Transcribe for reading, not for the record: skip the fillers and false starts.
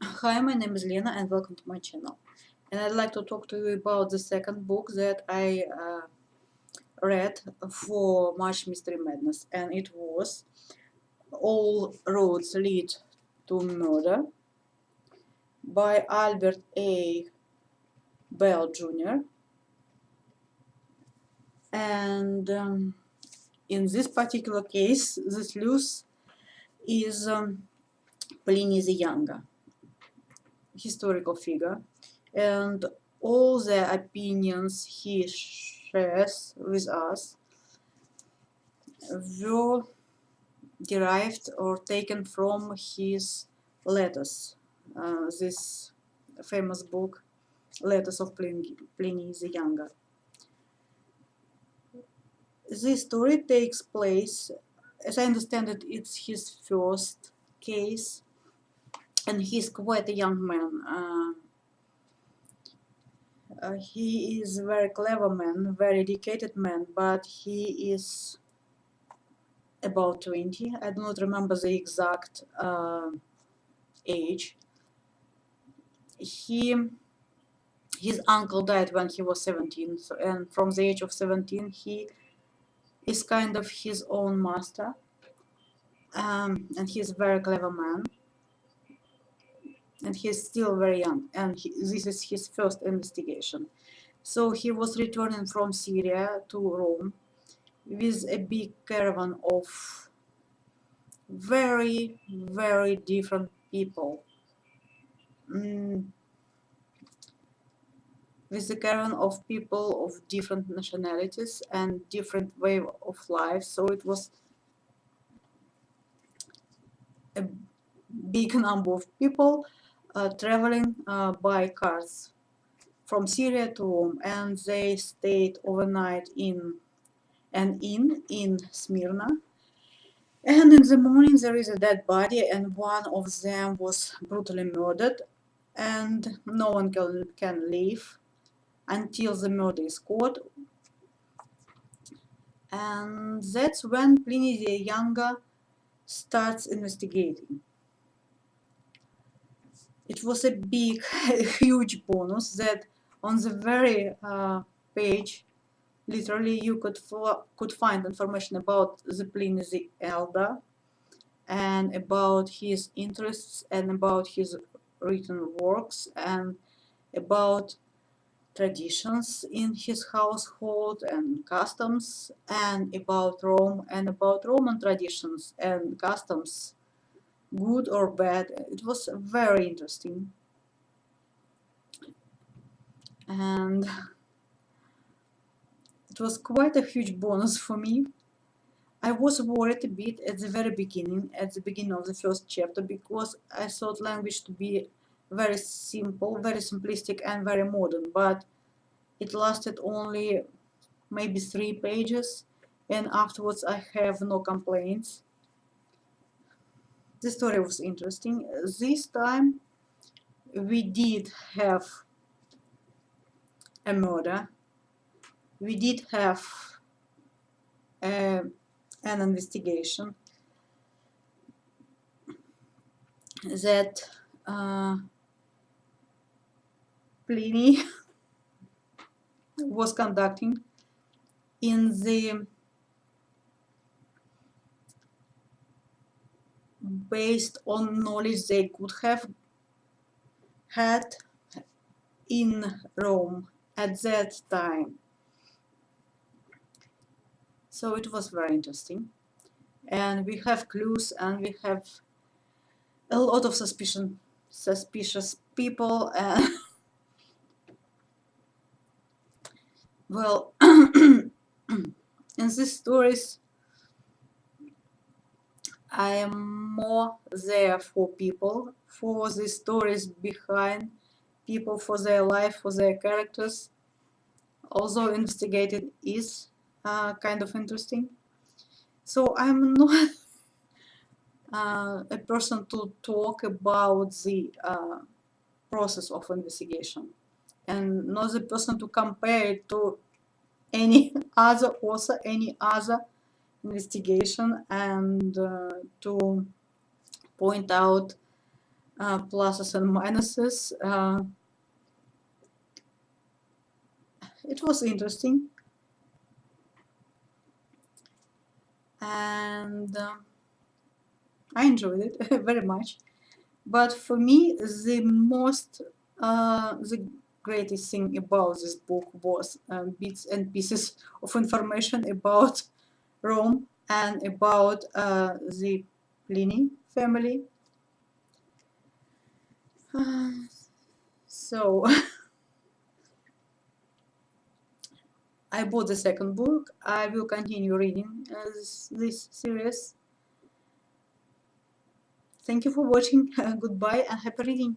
Hi, my name is Lena and welcome to my channel. And I'd like to talk to you about the second book that I read for March Mystery Madness, and it was All Roads Lead to Murder by Albert A. Bell Jr. And in this particular case, the sleuth is Pliny the Younger, historical figure, and all the opinions he shares with us were derived or taken from his letters. This famous book, Letters of Pliny the Younger. This story takes place, as I understand it, it's his first case, and he's quite a young man. He is a very clever man, very educated man, but he is about 20. I do not remember the exact age. His uncle died when he was 17, so, and from the age of 17 he is kind of his own master, and he's a very clever man, and he's still very young, and this is his first investigation. So he was returning from Syria to Rome with a big caravan of very, very different people. With a caravan of people of different nationalities and different way of life. So it was a big number of people traveling by cars from Syria to Rome, and they stayed overnight in an inn in Smyrna. And in the morning there is a dead body, and one of them was brutally murdered, and no one can leave until the murder is caught. And that's when Pliny the Younger starts investigating. It was a big, huge bonus that on the very page, literally, you could find information about the Pliny the Elder and about his interests and about his written works and about traditions in his household and customs, and about Rome and about Roman traditions and customs, good or bad. It was very interesting. And it was quite a huge bonus for me. I was worried a bit at the very beginning, at the beginning of the first chapter, because I thought language to be very simple, very simplistic, and very modern, but it lasted only maybe 3 pages, and afterwards I have no complaints. The story was interesting. This time we did have a murder, we did have an investigation that Pliny was conducting in the based on knowledge they could have had in Rome at that time. So it was very interesting, and we have clues, and we have a lot of suspicious people, and well, in these stories I am more there for people, for the stories behind people, for their life, for their characters, although investigated is kind of interesting. So I'm not a person to talk about the process of investigation, and not the person to compare it to any other author, any other investigation, and to point out pluses and minuses. It was interesting, and I enjoyed it very much. But for me, the greatest thing about this book was bits and pieces of information about Rome and about the Pliny family. So I bought the second book. I will continue reading this series. Thank you for watching. Goodbye and happy reading.